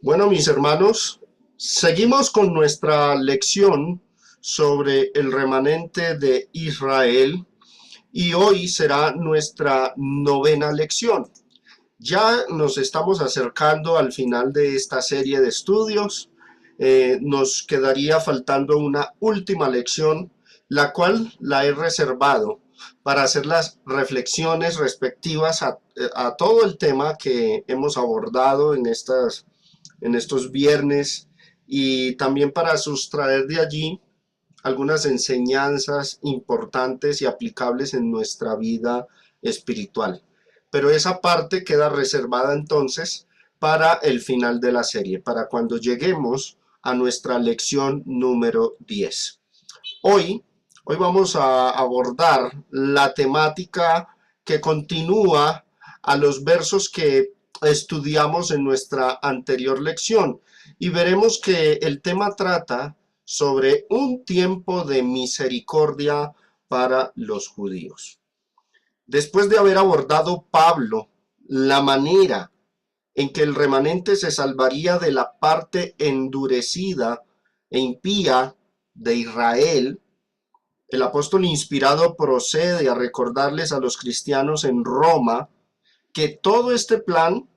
Bueno, mis hermanos, seguimos con nuestra lección sobre el remanente de Israel y hoy será nuestra novena lección. Ya nos estamos acercando al final de esta serie de estudios. Nos quedaría faltando una última lección, la cual la he reservado para hacer las reflexiones respectivas a todo el tema que hemos abordado en estos viernes y también para sustraer de allí algunas enseñanzas importantes y aplicables en nuestra vida espiritual. Pero esa parte queda reservada entonces para el final de la serie, para cuando lleguemos a nuestra lección número 10. Hoy, hoy vamos a abordar la temática que continúa a los versos que estudiamos en nuestra anterior lección y veremos que el tema trata sobre un tiempo de misericordia para los judíos. Después de haber abordado Pablo la manera en que el remanente se salvaría de la parte endurecida e impía de Israel, el apóstol inspirado procede a recordarles a los cristianos en Roma que todo este plan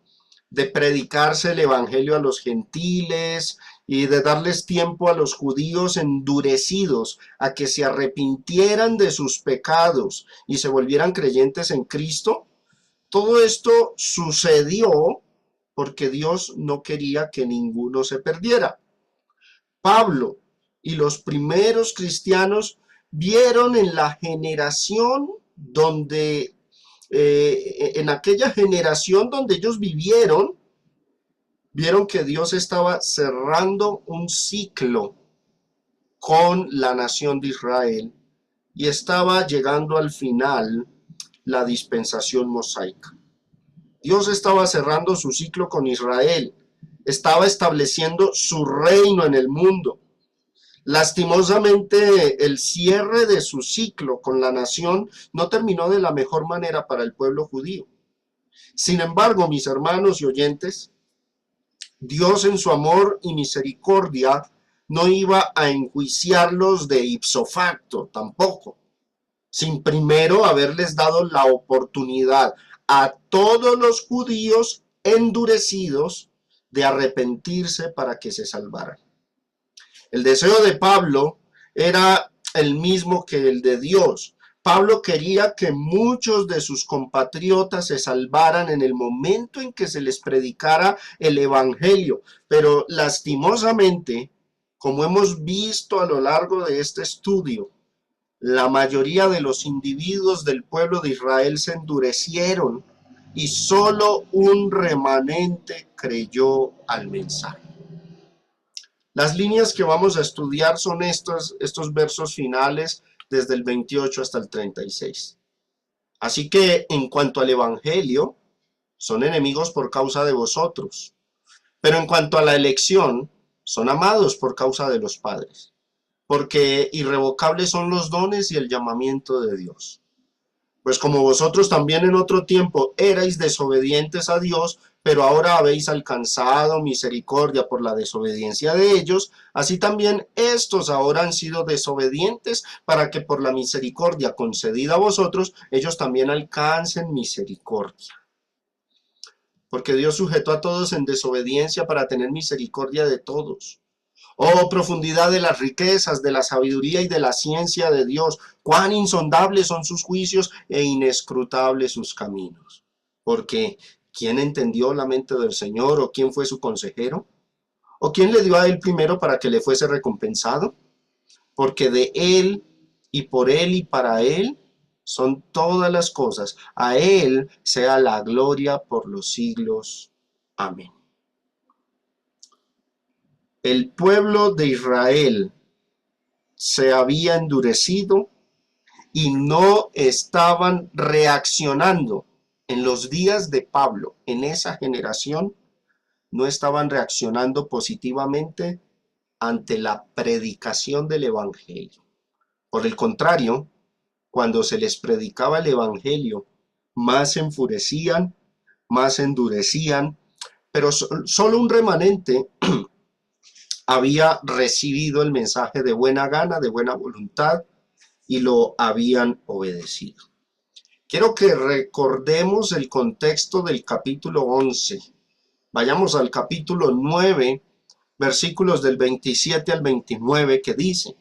de predicarse el evangelio a los gentiles y de darles tiempo a los judíos endurecidos a que se arrepintieran de sus pecados y se volvieran creyentes en Cristo, todo esto sucedió porque Dios no quería que ninguno se perdiera. Pablo y los primeros cristianos vieron en la generación donde, en aquella generación donde ellos vivieron, vieron que Dios estaba cerrando un ciclo con la nación de Israel y estaba llegando al final la dispensación mosaica. Dios estaba cerrando su ciclo con Israel, estaba estableciendo su reino en el mundo. Lastimosamente, el cierre de su ciclo con la nación no terminó de la mejor manera para el pueblo judío. Sin embargo, mis hermanos y oyentes, Dios en su amor y misericordia no iba a enjuiciarlos de ipso facto tampoco, sin primero haberles dado la oportunidad a todos los judíos endurecidos de arrepentirse para que se salvaran. El deseo de Pablo era el mismo que el de Dios. Pablo quería que muchos de sus compatriotas se salvaran en el momento en que se les predicara el evangelio, pero lastimosamente, como hemos visto a lo largo de este estudio, la mayoría de los individuos del pueblo de Israel se endurecieron y solo un remanente creyó al mensaje. Las líneas que vamos a estudiar son estos versos finales desde el 28 hasta el 36. Así que en cuanto al evangelio, son enemigos por causa de vosotros, pero en cuanto a la elección, son amados por causa de los padres, porque irrevocables son los dones y el llamamiento de Dios. Pues como vosotros también en otro tiempo erais desobedientes a Dios, pero ahora habéis alcanzado misericordia por la desobediencia de ellos, así también estos ahora han sido desobedientes para que por la misericordia concedida a vosotros, ellos también alcancen misericordia. Porque Dios sujetó a todos en desobediencia para tener misericordia de todos. Oh, profundidad de las riquezas, de la sabiduría y de la ciencia de Dios, cuán insondables son sus juicios e inescrutables sus caminos. Porque, ¿quién entendió la mente del Señor o quién fue su consejero? ¿O quién le dio a él primero para que le fuese recompensado? Porque de él y para él son todas las cosas. A él sea la gloria por los siglos. Amén. El pueblo de Israel se había endurecido y no estaban reaccionando. En los días de Pablo, en esa generación, no estaban reaccionando positivamente ante la predicación del evangelio. Por el contrario, cuando se les predicaba el evangelio, más se enfurecían, más se endurecían, pero solo un remanente había recibido el mensaje de buena gana, de buena voluntad, y lo habían obedecido. Quiero que recordemos el contexto del capítulo 11. Vayamos al capítulo 9, versículos del 27 al 29, que dice: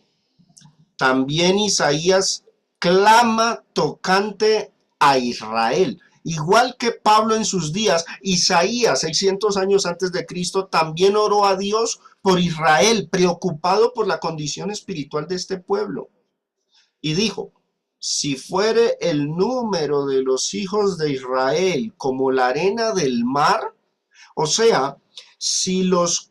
también Isaías clama tocante a Israel. Igual que Pablo en sus días, Isaías, 600 años antes de Cristo, también oró a Dios por Israel, preocupado por la condición espiritual de este pueblo. Y dijo: si fuere el número de los hijos de Israel como la arena del mar, o sea, si los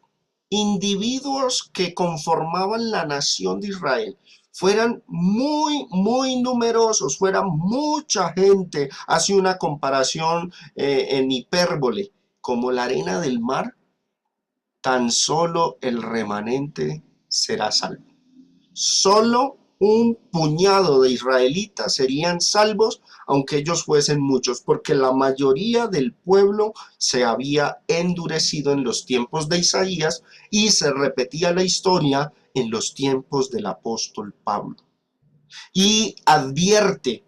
individuos que conformaban la nación de Israel fueran muy numerosos, fuera mucha gente, hace una comparación en hipérbole, como la arena del mar, tan solo el remanente será salvo. Solo un puñado de israelitas serían salvos, aunque ellos fuesen muchos, porque la mayoría del pueblo se había endurecido en los tiempos de Isaías y se repetía la historia en los tiempos del apóstol Pablo. Y advierte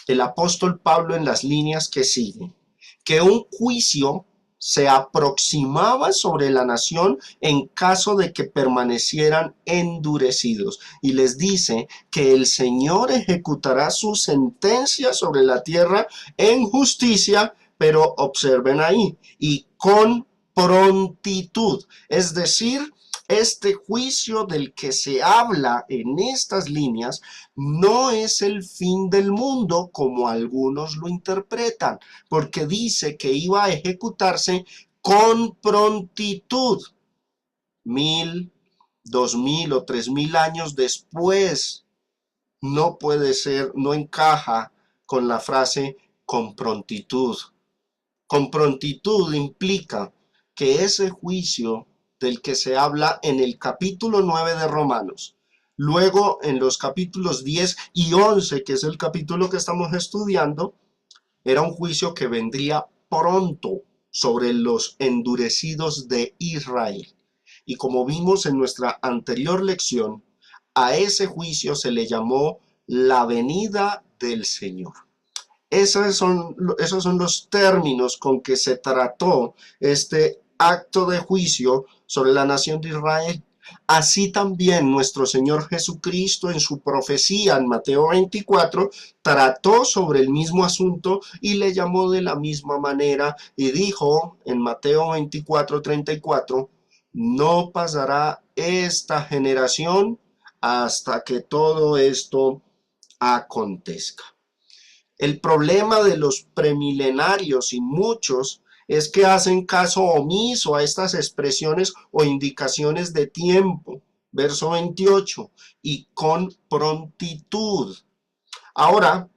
el apóstol Pablo en las líneas que siguen que un juicio se aproximaba sobre la nación en caso de que permanecieran endurecidos. Y les dice que el Señor ejecutará su sentencia sobre la tierra en justicia, pero observen ahí, y con prontitud. Es decir, este juicio del que se habla en estas líneas no es el fin del mundo como algunos lo interpretan, porque dice que iba a ejecutarse con prontitud, 1000, 2000 o 3000 años después. No puede ser, no encaja con la frase con prontitud. Con prontitud implica que ese juicio del que se habla en el capítulo 9 de Romanos, luego en los capítulos 10 y 11, que es el capítulo que estamos estudiando, era un juicio que vendría pronto sobre los endurecidos de Israel. Y como vimos en nuestra anterior lección, a ese juicio se le llamó la venida del Señor. Esos son los términos con que se trató este acto de juicio sobre la nación de Israel. Así también nuestro Señor Jesucristo en su profecía en Mateo 24 trató sobre el mismo asunto y le llamó de la misma manera y dijo en Mateo 24:34: no pasará esta generación hasta que todo esto acontezca. El problema de los premilenarios y muchos es que hacen caso omiso a estas expresiones o indicaciones de tiempo. Verso 28, y con prontitud. Ahora,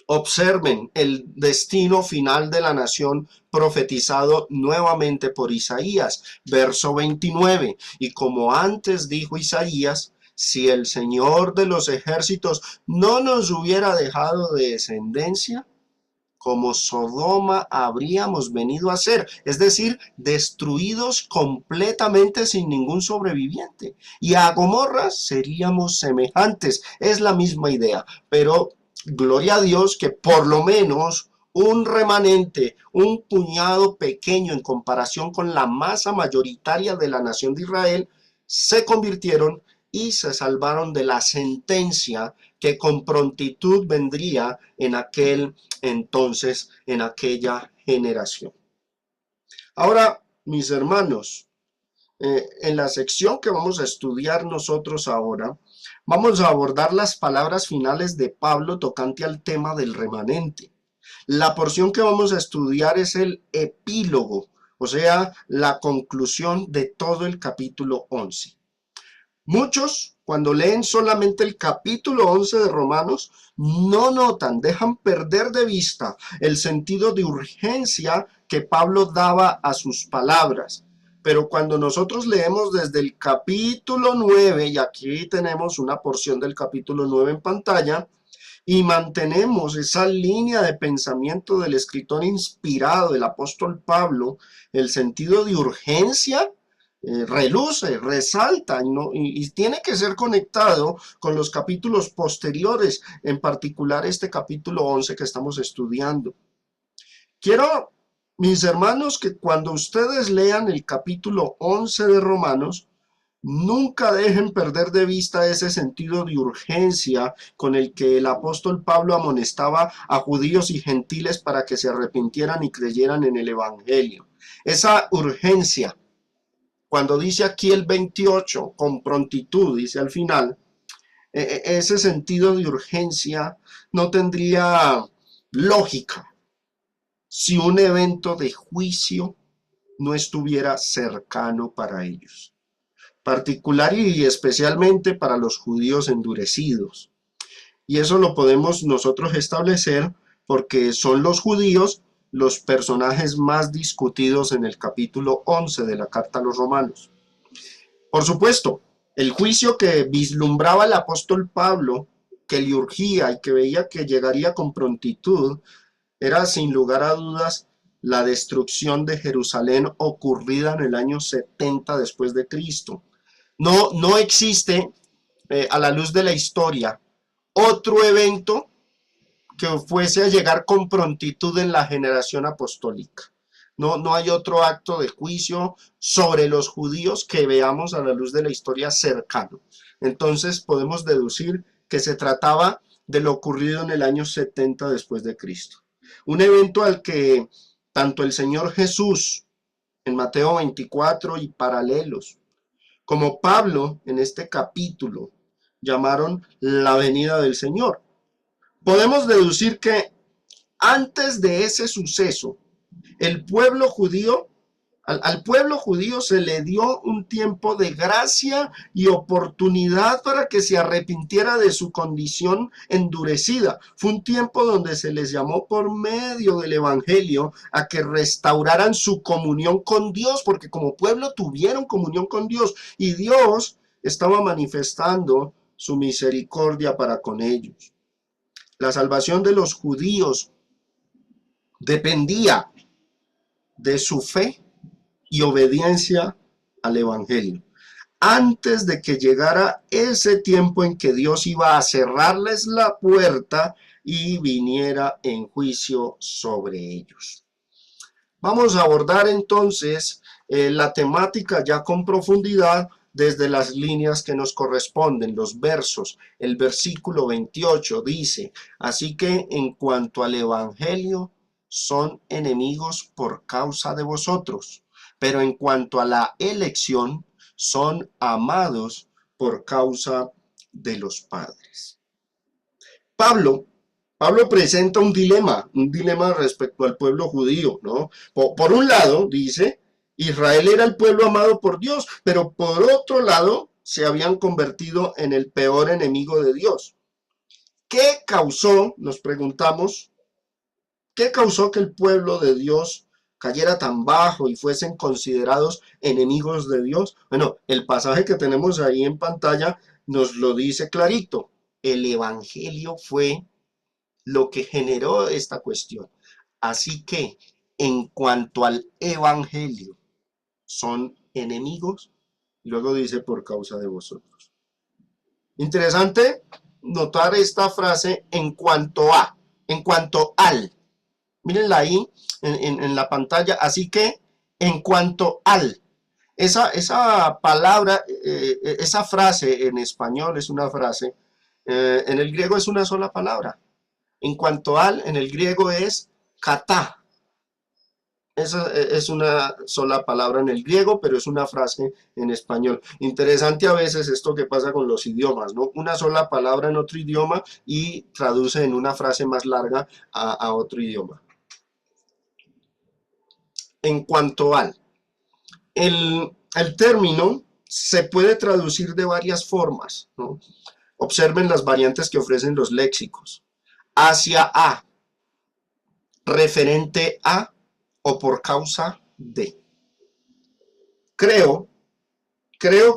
observen el destino final de la nación profetizado nuevamente por Isaías. Verso 29, y como antes dijo Isaías, si el Señor de los ejércitos no nos hubiera dejado de descendencia, como Sodoma habríamos venido a ser, es decir, destruidos completamente sin ningún sobreviviente. Y a Gomorra seríamos semejantes, es la misma idea, pero gloria a Dios que por lo menos un remanente, un puñado pequeño en comparación con la masa mayoritaria de la nación de Israel, se convirtieron y se salvaron de la sentencia que con prontitud vendría en aquel entonces, en aquella generación. Ahora, mis hermanos, en la sección que vamos a estudiar nosotros ahora, vamos a abordar las palabras finales de Pablo tocante al tema del remanente. La porción que vamos a estudiar es el epílogo, o sea, la conclusión de todo el capítulo 11. Muchos, cuando leen solamente el capítulo 11 de Romanos, no notan, dejan perder de vista el sentido de urgencia que Pablo daba a sus palabras. Pero cuando nosotros leemos desde el capítulo 9, y aquí tenemos una porción del capítulo 9 en pantalla, y mantenemos esa línea de pensamiento del escritor inspirado, del apóstol Pablo, el sentido de urgencia reluce, resalta y tiene que ser conectado con los capítulos posteriores, en particular este capítulo 11 que estamos estudiando. Quiero, mis hermanos, que cuando ustedes lean el capítulo 11 de Romanos, nunca dejen perder de vista ese sentido de urgencia con el que el apóstol Pablo amonestaba a judíos y gentiles para que se arrepintieran y creyeran en el evangelio. Esa urgencia, cuando dice aquí el 28, con prontitud, dice al final, ese sentido de urgencia no tendría lógica si un evento de juicio no estuviera cercano para ellos, particular y especialmente para los judíos endurecidos. Y eso lo podemos nosotros establecer porque son los judíos los personajes más discutidos en el capítulo 11 de la carta a los romanos. Por supuesto, el juicio que vislumbraba el apóstol Pablo, que le urgía y que veía que llegaría con prontitud, era sin lugar a dudas la destrucción de Jerusalén ocurrida en el año 70 después de Cristo. No existe, a la luz de la historia, otro evento que fuese a llegar con prontitud en la generación apostólica. No hay otro acto de juicio sobre los judíos que veamos a la luz de la historia cercano. Entonces podemos deducir que se trataba de lo ocurrido en el año 70 después de Cristo. Un evento al que tanto el Señor Jesús en Mateo 24 y paralelos, como Pablo en este capítulo, llamaron la venida del Señor. Podemos deducir que antes de ese suceso, el pueblo judío, al pueblo judío se le dio un tiempo de gracia y oportunidad para que se arrepintiera de su condición endurecida. Fue un tiempo donde se les llamó por medio del evangelio a que restauraran su comunión con Dios, porque como pueblo tuvieron comunión con Dios y Dios estaba manifestando su misericordia para con ellos. La salvación de los judíos dependía de su fe y obediencia al evangelio. Antes de que llegara ese tiempo en que Dios iba a cerrarles la puerta y viniera en juicio sobre ellos. Vamos a abordar entonces la temática ya con profundidad desde las líneas que nos corresponden, los versos. El versículo 28 dice: así que en cuanto al evangelio, son enemigos por causa de vosotros, pero en cuanto a la elección, son amados por causa de los padres. Pablo presenta un dilema respecto al pueblo judío, ¿no? Por un lado, dice, Israel era el pueblo amado por Dios, pero por otro lado, se habían convertido en el peor enemigo de Dios. ¿Qué causó, nos preguntamos, qué causó que el pueblo de Dios cayera tan bajo y fuesen considerados enemigos de Dios? Bueno, el pasaje que tenemos ahí en pantalla nos lo dice clarito. El evangelio fue lo que generó esta cuestión. Así que, en cuanto al evangelio, son enemigos, y luego dice por causa de vosotros. Interesante notar esta frase en cuanto a, en cuanto al. Mírenla ahí en la pantalla. Así que, en cuanto al. Esa palabra, esa frase en español es una frase, en el griego es una sola palabra. En cuanto al, en el griego es kata. Esa es una sola palabra en el griego, pero es una frase en español. Interesante a veces esto que pasa con los idiomas, ¿no? Una sola palabra en otro idioma y traduce en una frase más larga a otro idioma. En cuanto al. El término se puede traducir de varias formas, ¿no? Observen las variantes que ofrecen los léxicos. Hacia a, referente a o por causa de. Creo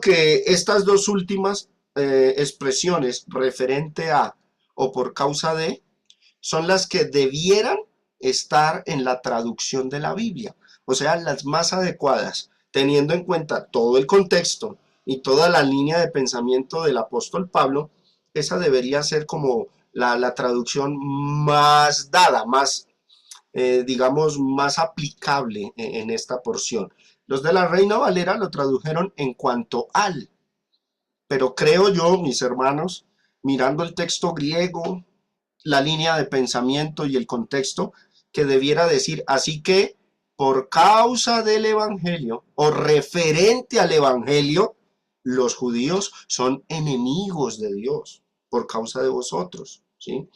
que estas dos últimas expresiones, referente a o por causa de son las que debieran estar en la traducción de la Biblia, o sea, las más adecuadas, teniendo en cuenta todo el contexto y toda la línea de pensamiento del apóstol Pablo. Esa debería ser como la traducción más dada, más, digamos, más aplicable en esta porción. Los de la Reina Valera lo tradujeron en cuanto al, pero creo yo, mis hermanos, mirando el texto griego, la línea de pensamiento y el contexto, que debiera decir, así que por causa del evangelio o referente al evangelio, los judíos son enemigos de Dios por causa de vosotros, ¿sí?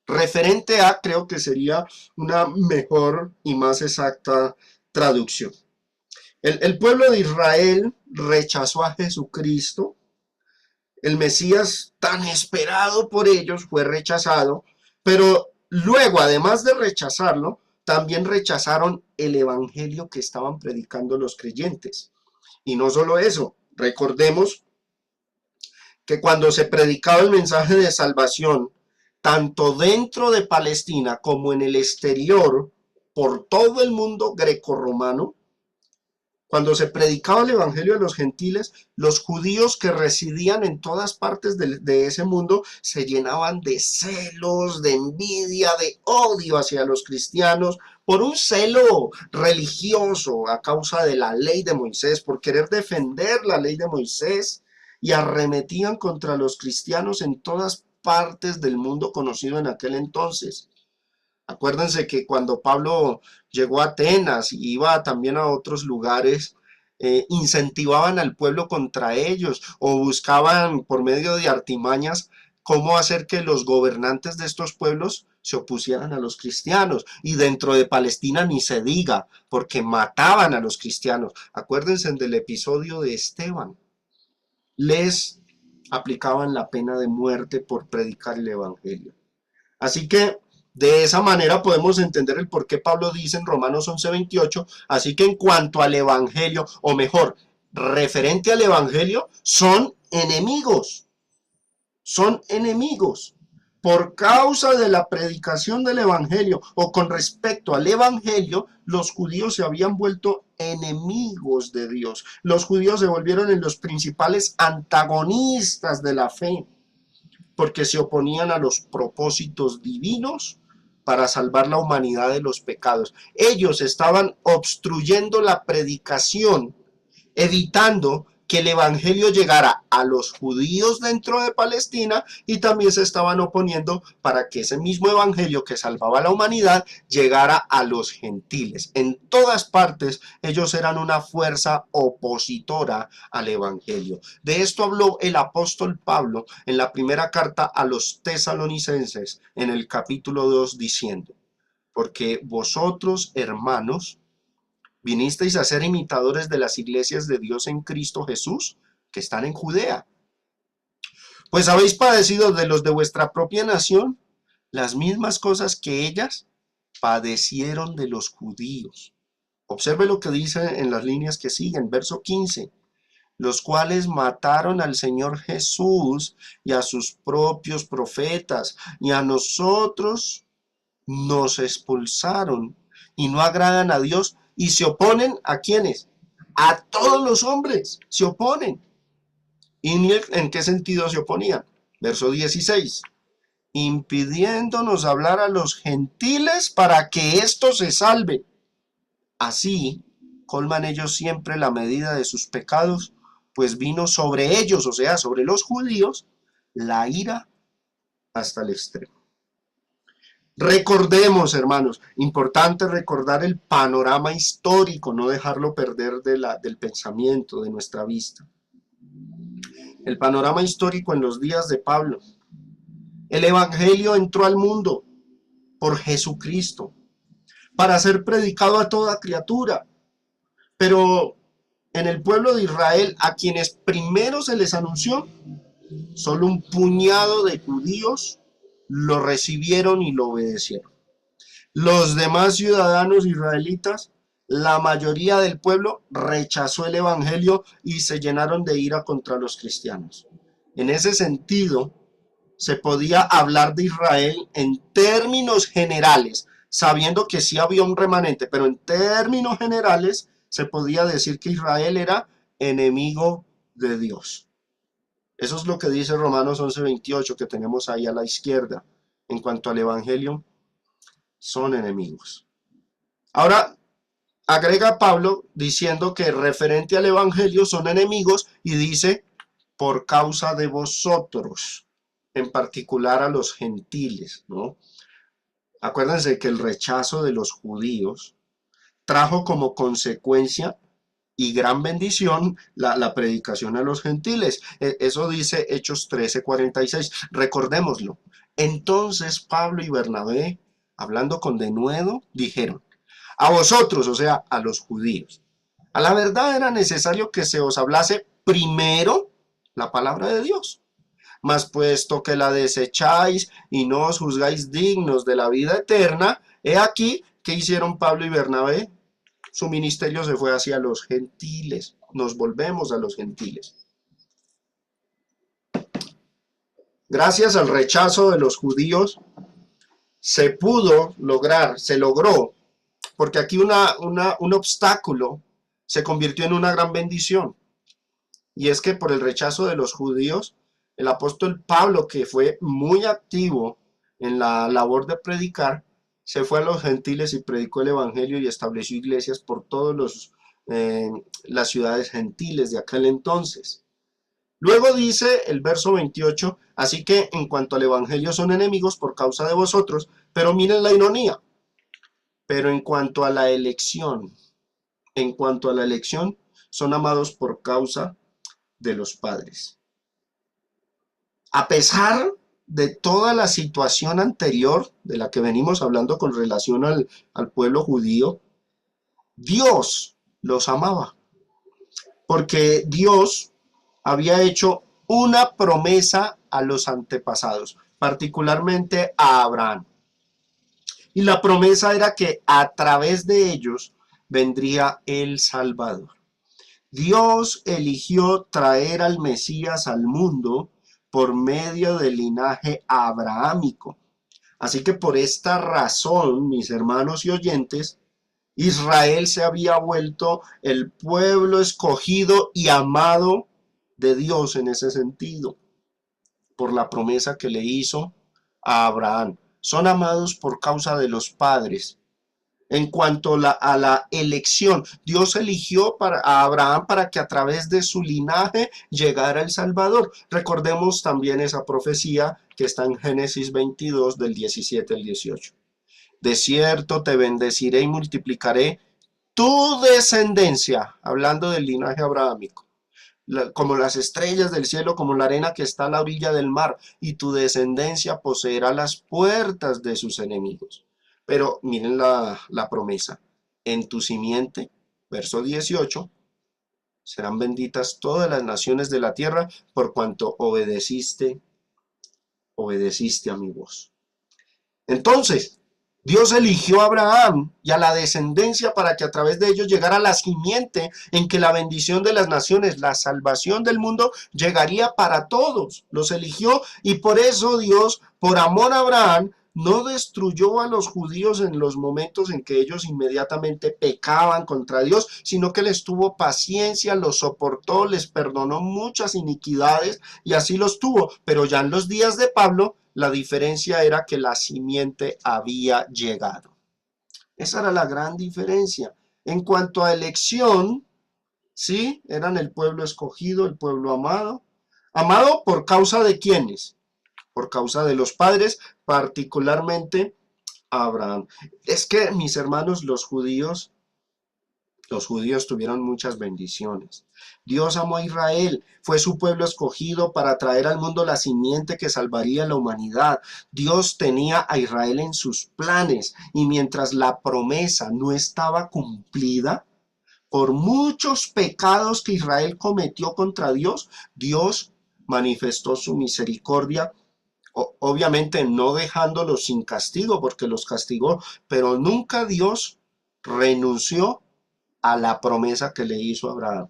Referente a, creo que sería una mejor y más exacta traducción. El pueblo de Israel rechazó a Jesucristo. El Mesías tan esperado por ellos fue rechazado, pero luego, además de rechazarlo, también rechazaron el evangelio que estaban predicando los creyentes. Y no solo eso, recordemos que cuando se predicaba el mensaje de salvación, tanto dentro de Palestina como en el exterior, por todo el mundo grecorromano, cuando se predicaba el evangelio a los gentiles, los judíos que residían en todas partes de ese mundo se llenaban de celos, de envidia, de odio hacia los cristianos, por un celo religioso a causa de la ley de Moisés, por querer defender la ley de Moisés, y arremetían contra los cristianos en todas partes del mundo conocido en aquel entonces. Acuérdense que cuando Pablo llegó a Atenas y iba también a otros lugares, incentivaban al pueblo contra ellos o buscaban por medio de artimañas cómo hacer que los gobernantes de estos pueblos se opusieran a los cristianos. Y dentro de Palestina ni se diga, porque mataban a los cristianos. Acuérdense del episodio de Esteban. Les aplicaban la pena de muerte por predicar el evangelio. Así que de esa manera podemos entender el por qué Pablo dice en Romanos 11:28, así que en cuanto al evangelio, o mejor, referente al evangelio, son enemigos. Por causa de la predicación del evangelio o con respecto al evangelio, los judíos se habían vuelto enemigos de Dios. Los judíos se volvieron en los principales antagonistas de la fe, porque se oponían a los propósitos divinos para salvar la humanidad de los pecados. Ellos estaban obstruyendo la predicación, evitando que el evangelio llegara a los judíos dentro de Palestina, y también se estaban oponiendo para que ese mismo evangelio que salvaba a la humanidad llegara a los gentiles. En todas partes ellos eran una fuerza opositora al evangelio. De esto habló el apóstol Pablo en la primera carta a los tesalonicenses en el capítulo 2 diciendo, porque vosotros, hermanos, vinisteis a ser imitadores de las iglesias de Dios en Cristo Jesús, que están en Judea. Pues habéis padecido de los de vuestra propia nación las mismas cosas que ellas padecieron de los judíos. Observe lo que dice en las líneas que siguen, verso 15. Los cuales mataron al Señor Jesús y a sus propios profetas, y a nosotros nos expulsaron, y no agradan a Dios, y se oponen ¿a quiénes? A todos los hombres, se oponen. ¿Y en qué sentido se oponían? Verso 16. Impidiéndonos hablar a los gentiles para que éstos se salven. Así colman ellos siempre la medida de sus pecados, pues vino sobre ellos, o sea, sobre los judíos, la ira hasta el extremo. Recordemos, hermanos, importante recordar el panorama histórico, no dejarlo perder del pensamiento, de nuestra vista. El panorama histórico en los días de Pablo. El evangelio entró al mundo por Jesucristo, para ser predicado a toda criatura. Pero en el pueblo de Israel, a quienes primero se les anunció, solo un puñado de judíos lo recibieron y lo obedecieron. Los demás ciudadanos israelitas, la mayoría del pueblo, rechazó el evangelio y se llenaron de ira contra los cristianos. En ese sentido, se podía hablar de Israel en términos generales, sabiendo que sí había un remanente, pero en términos generales se podía decir que Israel era enemigo de Dios. Eso es lo que dice Romanos 11:28 que tenemos ahí a la izquierda. En cuanto al Evangelio, son enemigos. Ahora, agrega Pablo diciendo que referente al Evangelio son enemigos y dice, por causa de vosotros, en particular a los gentiles, ¿no? Acuérdense que el rechazo de los judíos trajo como consecuencia y gran bendición la predicación a los gentiles. Eso dice Hechos 13:46. Recordémoslo. Entonces Pablo y Bernabé, hablando con denuedo, dijeron, a vosotros, o sea, a los judíos, a la verdad era necesario que se os hablase primero la palabra de Dios. Mas puesto que la desecháis y no os juzgáis dignos de la vida eterna, he aquí que hicieron Pablo y Bernabé. Su ministerio se fue hacia los gentiles. Nos volvemos a los gentiles. Gracias al rechazo de los judíos, se pudo lograr, se logró, porque aquí un obstáculo se convirtió en una gran bendición. Y es que por el rechazo de los judíos, el apóstol Pablo, que fue muy activo en la labor de predicar, se fue a los gentiles y predicó el evangelio y estableció iglesias por todas las ciudades gentiles de aquel entonces. Luego dice el verso 28, así que en cuanto al evangelio son enemigos por causa de vosotros, pero miren la ironía, pero en cuanto a la elección, son amados por causa de los padres. A pesar de toda la situación anterior de la que venimos hablando con relación al pueblo judío, Dios los amaba, porque Dios había hecho una promesa a los antepasados, particularmente a Abraham. Y la promesa era que a través de ellos vendría el Salvador. Dios eligió traer al Mesías al mundo por medio del linaje abrahámico. Así que por esta razón, mis hermanos y oyentes, Israel se había vuelto el pueblo escogido y amado de Dios en ese sentido, por la promesa que le hizo a Abraham. Son amados por causa de los padres. En cuanto a la elección, Dios eligió a Abraham para que a través de su linaje llegara el Salvador. Recordemos también esa profecía que está en Génesis 22 del 17 al 18. De cierto te bendeciré y multiplicaré tu descendencia, hablando del linaje abrahámico, como las estrellas del cielo, como la arena que está a la orilla del mar, y tu descendencia poseerá las puertas de sus enemigos. Pero miren la promesa, en tu simiente, verso 18, serán benditas todas las naciones de la tierra por cuanto obedeciste a mi voz. Entonces, Dios eligió a Abraham y a la descendencia para que a través de ellos llegara la simiente en que la bendición de las naciones, la salvación del mundo, llegaría para todos. Los eligió y por eso Dios, por amor a Abraham, no destruyó a los judíos en los momentos en que ellos inmediatamente pecaban contra Dios, sino que les tuvo paciencia, los soportó, les perdonó muchas iniquidades y así los tuvo. Pero ya en los días de Pablo, la diferencia era que la simiente había llegado. Esa era la gran diferencia. En cuanto a elección, sí, eran el pueblo escogido, el pueblo amado. ¿Amado por causa de quiénes? Por causa de los padres, particularmente Abraham. Es que, mis hermanos, los judíos tuvieron muchas bendiciones. Dios amó a Israel, fue su pueblo escogido para traer al mundo la simiente que salvaría a la humanidad. Dios tenía a Israel en sus planes y mientras la promesa no estaba cumplida, por muchos pecados que Israel cometió contra Dios, Dios manifestó su misericordia, obviamente no dejándolos sin castigo porque los castigó, pero nunca Dios renunció a la promesa que le hizo a Abraham.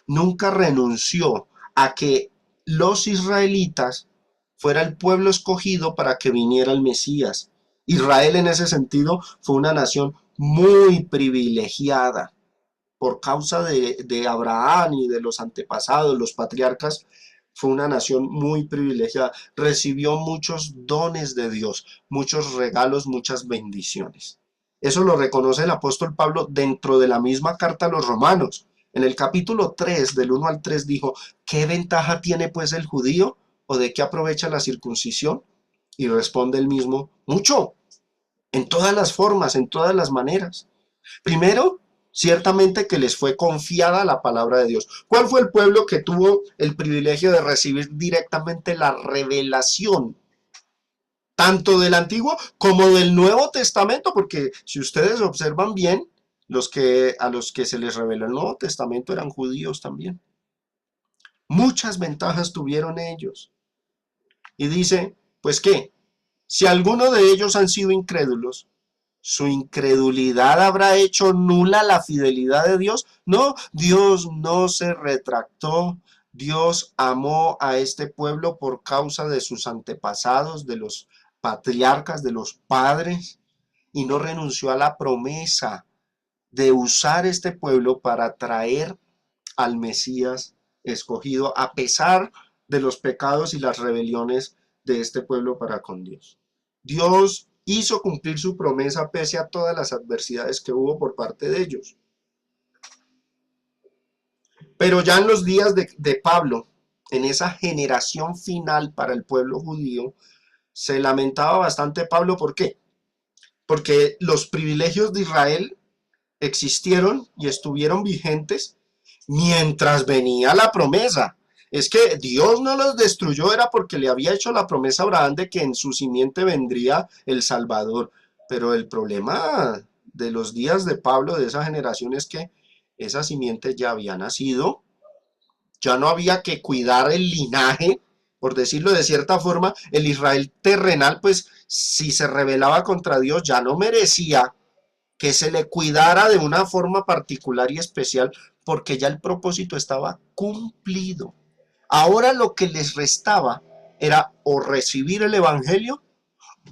Nunca renunció a que los israelitas fuera el pueblo escogido para que viniera el Mesías. Israel en ese sentido fue una nación muy privilegiada por causa de Abraham y de los antepasados, los patriarcas. Fue una nación muy privilegiada, recibió muchos dones de Dios, muchos regalos, muchas bendiciones. Eso lo reconoce el apóstol Pablo dentro de la misma carta a los romanos. En el capítulo 3, del 1 al 3, dijo: ¿qué ventaja tiene pues el judío? ¿O de qué aprovecha la circuncisión? Y responde el mismo: mucho, en todas las formas, en todas las maneras. Primero, ciertamente que les fue confiada la palabra de Dios. ¿Cuál fue el pueblo que tuvo el privilegio de recibir directamente la revelación, tanto del Antiguo como del Nuevo Testamento? Porque si ustedes observan bien, a los que se les reveló el Nuevo Testamento eran judíos también. Muchas ventajas tuvieron ellos. Y dice, pues qué, si alguno de ellos han sido incrédulos, ¿su incredulidad habrá hecho nula la fidelidad de Dios? No, Dios no se retractó. Dios amó a este pueblo por causa de sus antepasados, de los patriarcas, de los padres, y no renunció a la promesa de usar este pueblo para traer al Mesías escogido, a pesar de los pecados y las rebeliones de este pueblo para con Dios. Dios hizo cumplir su promesa pese a todas las adversidades que hubo por parte de ellos. Pero ya en los días de Pablo, en esa generación final para el pueblo judío, se lamentaba bastante Pablo. ¿Por qué? Porque los privilegios de Israel existieron y estuvieron vigentes mientras venía la promesa. Es que Dios no los destruyó, era porque le había hecho la promesa a Abraham de que en su simiente vendría el Salvador. Pero el problema de los días de Pablo, de esa generación, es que esa simiente ya había nacido, ya no había que cuidar el linaje, por decirlo de cierta forma. El Israel terrenal, pues si se rebelaba contra Dios, ya no merecía que se le cuidara de una forma particular y especial, porque ya el propósito estaba cumplido. Ahora lo que les restaba era o recibir el evangelio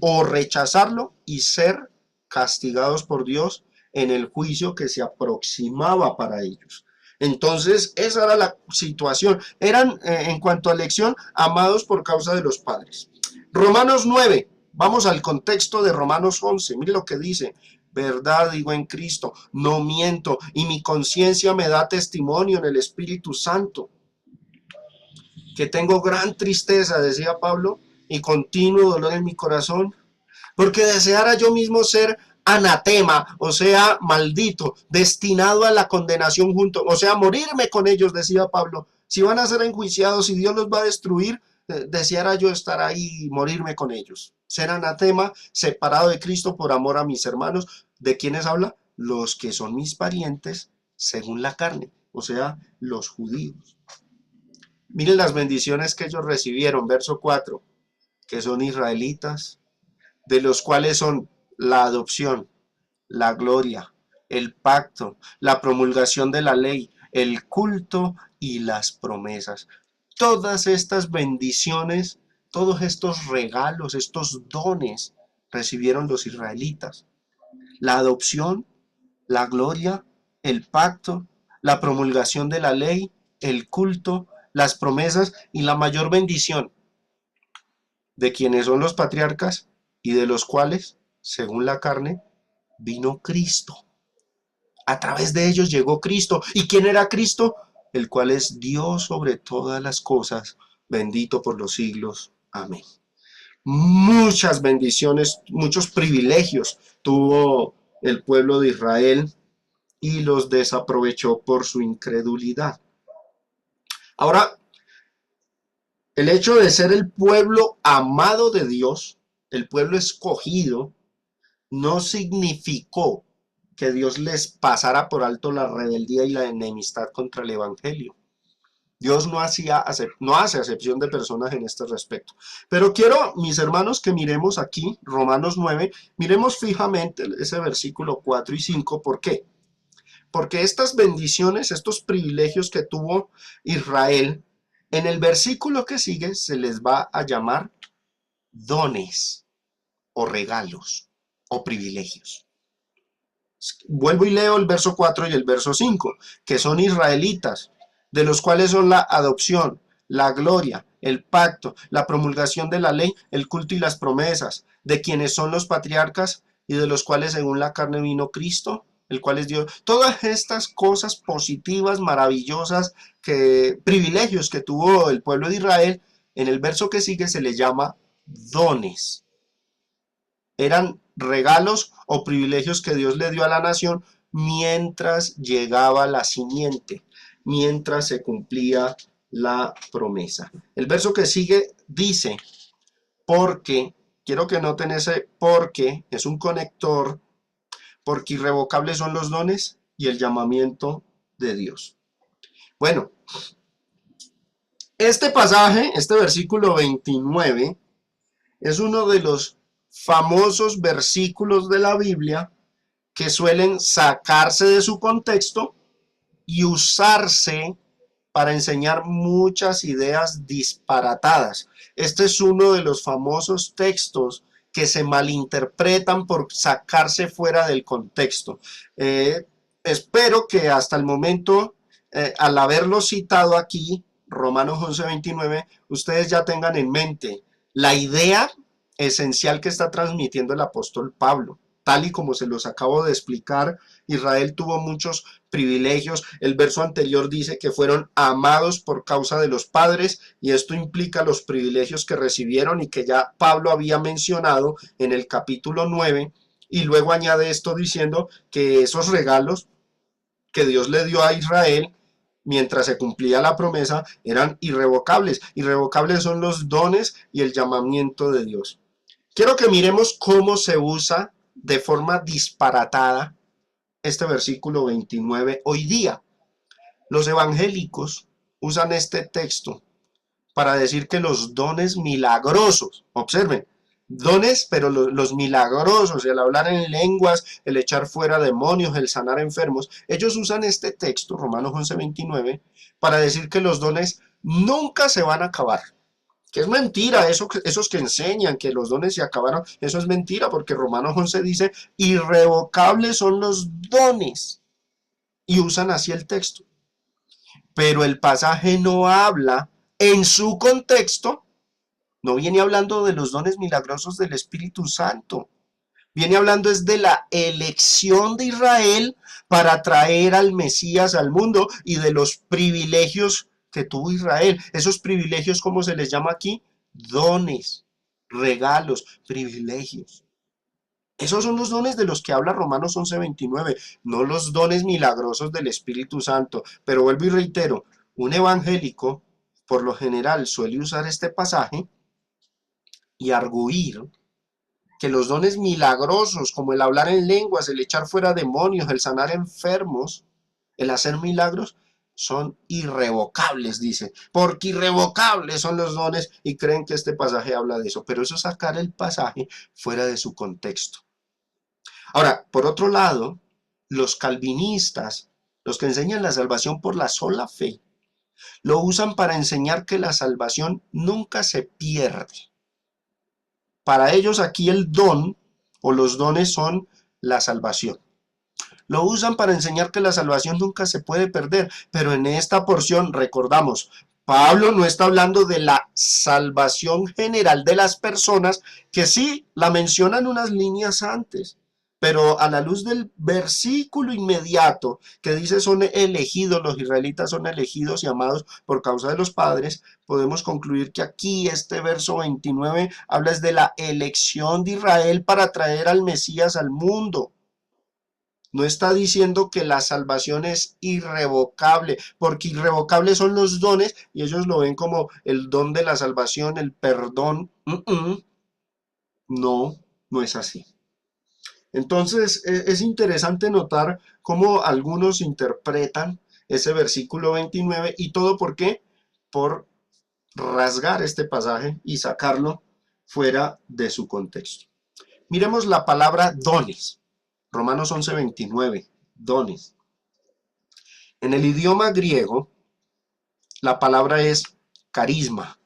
o rechazarlo y ser castigados por Dios en el juicio que se aproximaba para ellos. Entonces, esa era la situación. Eran, en cuanto a elección, amados por causa de los padres. Romanos 9. Vamos al contexto de Romanos 11. Mire lo que dice: verdad digo en Cristo, no miento, y mi conciencia me da testimonio en el Espíritu Santo, que tengo gran tristeza, decía Pablo, y continuo dolor en mi corazón, porque deseara yo mismo ser anatema, o sea, maldito, destinado a la condenación junto, o sea, morirme con ellos, decía Pablo. Si van a ser enjuiciados, si Dios los va a destruir, deseara yo estar ahí y morirme con ellos. Ser anatema, separado de Cristo por amor a mis hermanos. ¿De quiénes habla? Los que son mis parientes según la carne, o sea, los judíos. Miren las bendiciones que ellos recibieron, verso 4, que son israelitas, de los cuales son la adopción, la gloria, el pacto, la promulgación de la ley, el culto y las promesas. Todas estas bendiciones, todos estos regalos, estos dones recibieron los israelitas. La adopción, la gloria, el pacto, la promulgación de la ley, el culto, las promesas y la mayor bendición de quienes son los patriarcas y de los cuales, según la carne, vino Cristo. A través de ellos llegó Cristo. ¿Y quién era Cristo? El cual es Dios sobre todas las cosas, bendito por los siglos. Amén. Muchas bendiciones, muchos privilegios tuvo el pueblo de Israel y los desaprovechó por su incredulidad. Ahora, el hecho de ser el pueblo amado de Dios, el pueblo escogido, no significó que Dios les pasara por alto la rebeldía y la enemistad contra el evangelio. Dios no hace acepción de personas en este respecto. Pero quiero, mis hermanos, que miremos aquí, Romanos 9, miremos fijamente ese versículo 4 y 5. ¿Por qué? Porque estas bendiciones, estos privilegios que tuvo Israel, en el versículo que sigue se les va a llamar dones o regalos o privilegios. Vuelvo y leo el verso 4 y el verso 5, que son israelitas, de los cuales son la adopción, la gloria, el pacto, la promulgación de la ley, el culto y las promesas, de quienes son los patriarcas y de los cuales según la carne vino Cristo, el cual es Dios. Todas estas cosas positivas, maravillosas, privilegios que tuvo el pueblo de Israel, en el verso que sigue se le llama dones. Eran regalos o privilegios que Dios le dio a la nación mientras llegaba la simiente, mientras se cumplía la promesa. El verso que sigue dice, porque, quiero que noten ese porque, es un conector, porque irrevocables son los dones y el llamamiento de Dios. Bueno, este pasaje, este versículo 29, es uno de los famosos versículos de la Biblia que suelen sacarse de su contexto y usarse para enseñar muchas ideas disparatadas. Este es uno de los famosos textos que se malinterpretan por sacarse fuera del contexto. Espero que hasta el momento, al haberlo citado aquí, Romanos 11:29, ustedes ya tengan en mente la idea esencial que está transmitiendo el apóstol Pablo. Tal y como se los acabo de explicar, Israel tuvo muchos privilegios. El verso anterior dice que fueron amados por causa de los padres y esto implica los privilegios que recibieron y que ya Pablo había mencionado en el capítulo 9 y luego añade esto diciendo que esos regalos que Dios le dio a Israel mientras se cumplía la promesa eran irrevocables. Irrevocables son los dones y el llamamiento de Dios. Quiero que miremos cómo se usa de forma disparatada este versículo 29 hoy día. Los evangélicos usan este texto para decir que los dones milagrosos, observen, dones, pero los milagrosos, el hablar en lenguas, el echar fuera demonios, el sanar enfermos, ellos usan este texto, Romanos 11:29, para decir que los dones nunca se van a acabar. Que es mentira, esos que enseñan que los dones se acabaron, eso es mentira, porque Romanos 11 dice, irrevocables son los dones, y usan así el texto. Pero el pasaje no habla en su contexto, no viene hablando de los dones milagrosos del Espíritu Santo, viene hablando es de la elección de Israel para traer al Mesías al mundo y de los privilegios que tuvo Israel. Esos privilegios, ¿cómo se les llama aquí? Dones, regalos, privilegios. Esos son los dones de los que habla Romanos 11:29, no los dones milagrosos del Espíritu Santo. Pero vuelvo y reitero, un evangélico por lo general suele usar este pasaje y arguir que los dones milagrosos, como el hablar en lenguas, el echar fuera demonios, el sanar enfermos, el hacer milagros, son irrevocables, dice, porque irrevocables son los dones y creen que este pasaje habla de eso, pero eso es sacar el pasaje fuera de su contexto. Ahora, por otro lado, los calvinistas, los que enseñan la salvación por la sola fe, lo usan para enseñar que la salvación nunca se pierde. Para ellos aquí el don o los dones son la salvación. Lo usan para enseñar que la salvación nunca se puede perder, pero en esta porción recordamos, Pablo no está hablando de la salvación general de las personas, que sí la mencionan unas líneas antes, pero a la luz del versículo inmediato que dice son elegidos, los israelitas son elegidos y amados por causa de los padres, podemos concluir que aquí este verso 29 habla de la elección de Israel para traer al Mesías al mundo. No está diciendo que la salvación es irrevocable, porque irrevocables son los dones y ellos lo ven como el don de la salvación, el perdón. No, no es así. Entonces es interesante notar cómo algunos interpretan ese versículo 29 y todo por qué, por rasgar este pasaje y sacarlo fuera de su contexto. Miremos la palabra dones. Romanos 11:29, dones. En el idioma griego, la palabra es carisma,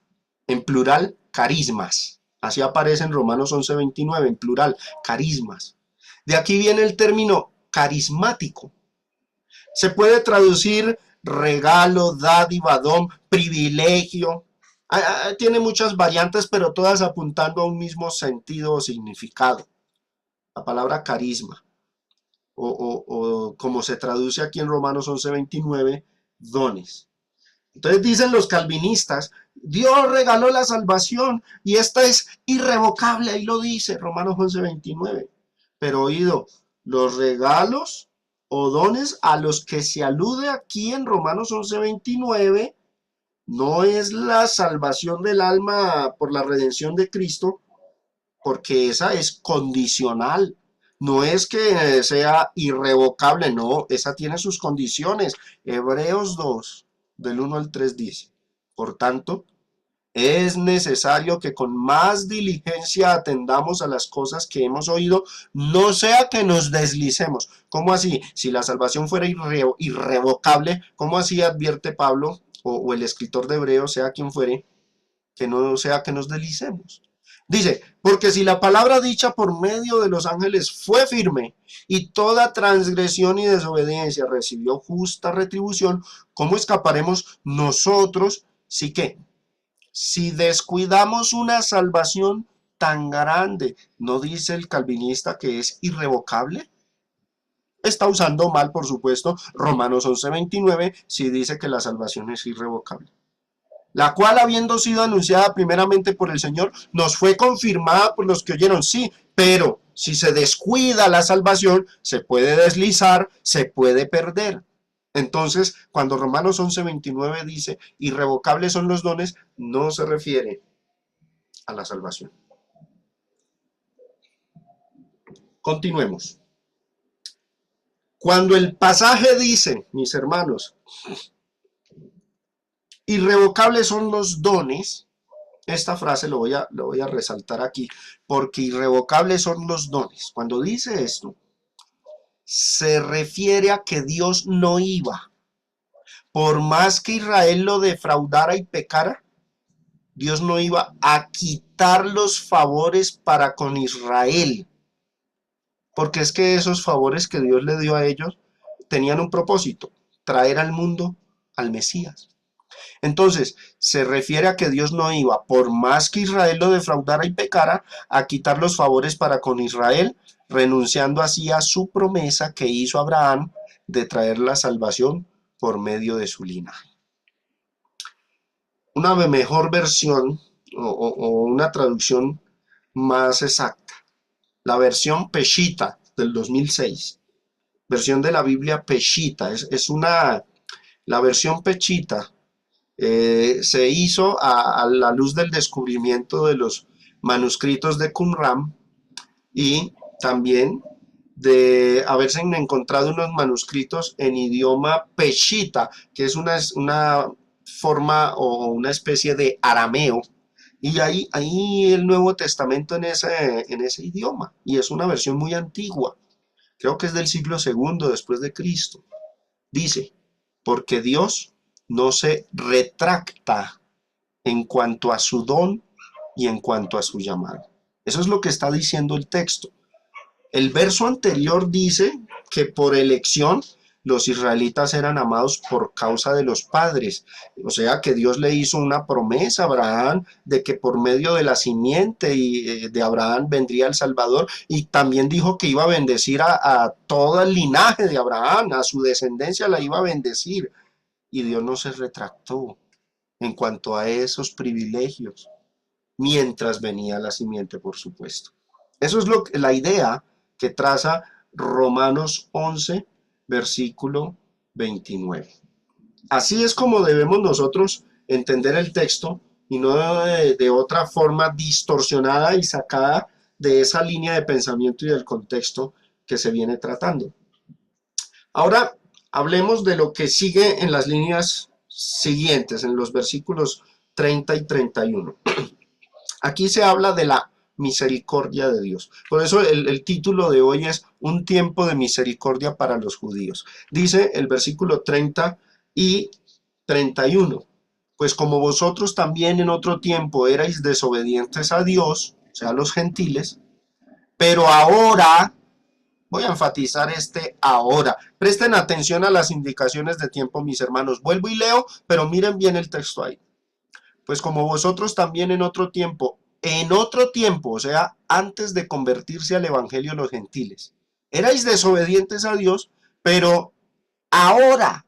en plural, carismas. Así aparece en Romanos 11:29, en plural, carismas. De aquí viene el término carismático. Se puede traducir regalo, dádiva, don, privilegio. Tiene muchas variantes, pero todas apuntando a un mismo sentido o significado. La palabra carisma, o como se traduce aquí en Romanos 11:29, dones. Entonces dicen los calvinistas, Dios regaló la salvación y esta es irrevocable, ahí lo dice Romanos 11:29. Pero oído, los regalos o dones a los que se alude aquí en Romanos 11:29 no es la salvación del alma por la redención de Cristo, porque esa es condicional. No es que sea irrevocable, no, esa tiene sus condiciones. Hebreos 2, del 1 al 3 dice, por tanto, es necesario que con más diligencia atendamos a las cosas que hemos oído, no sea que nos deslicemos. ¿Cómo así? Si la salvación fuera irrevocable, ¿cómo así advierte Pablo o el escritor de Hebreos, sea quien fuere, que no sea que nos deslicemos? Dice, porque si la palabra dicha por medio de los ángeles fue firme y toda transgresión y desobediencia recibió justa retribución, ¿cómo escaparemos nosotros si qué? Si descuidamos una salvación tan grande, ¿no dice el calvinista que es irrevocable? Está usando mal, por supuesto, Romanos 11:29, si dice que la salvación es irrevocable. La cual, habiendo sido anunciada primeramente por el Señor, nos fue confirmada por los que oyeron, sí, pero si se descuida la salvación, se puede deslizar, se puede perder. Entonces, cuando Romanos 11:29 dice, irrevocables son los dones, no se refiere a la salvación. Continuemos. Cuando el pasaje dice, mis hermanos, irrevocables son los dones, esta frase lo voy a resaltar aquí, porque irrevocables son los dones. Cuando dice esto, se refiere a que Dios no iba, por más que Israel lo defraudara y pecara, Dios no iba a quitar los favores para con Israel, porque es que esos favores que Dios le dio a ellos tenían un propósito, traer al mundo al Mesías. Entonces, se refiere a que Dios no iba, por más que Israel lo defraudara y pecara, a quitar los favores para con Israel, renunciando así a su promesa que hizo Abraham de traer la salvación por medio de su linaje. Una mejor versión o una traducción más exacta, la versión Peshitta del 2006, versión de la Biblia Peshitta, la versión Peshitta se hizo a la luz del descubrimiento de los manuscritos de Qumran y también de haberse encontrado unos manuscritos en idioma Peshitta, que es una forma o una especie de arameo, y ahí el Nuevo Testamento en ese idioma, y es una versión muy antigua, creo que es del siglo II después de Cristo. Dice, porque Dios no se retracta en cuanto a su don y en cuanto a su llamado. Eso es lo que está diciendo el texto. El verso anterior dice que por elección los israelitas eran amados por causa de los padres. O sea que Dios le hizo una promesa a Abraham de que por medio de la simiente de Abraham vendría el Salvador, y también dijo que iba a bendecir a todo el linaje de Abraham, a su descendencia la iba a bendecir. Y Dios no se retractó en cuanto a esos privilegios, mientras venía la simiente, por supuesto. Eso es la idea que traza Romanos 11, versículo 29. Así es como debemos nosotros entender el texto, y no de otra forma distorsionada y sacada de esa línea de pensamiento y del contexto que se viene tratando. Ahora hablemos de lo que sigue en las líneas siguientes, en los versículos 30 y 31. Aquí se habla de la misericordia de Dios. Por eso el título de hoy es Un tiempo de misericordia para los judíos. Dice el versículo 30 y 31. Pues como vosotros también en otro tiempo erais desobedientes a Dios, o sea, los gentiles, pero ahora, voy a enfatizar este ahora. Presten atención a las indicaciones de tiempo, mis hermanos. Vuelvo y leo, pero miren bien el texto ahí. Pues como vosotros también en otro tiempo, o sea, antes de convertirse al evangelio los gentiles, erais desobedientes a Dios, pero ahora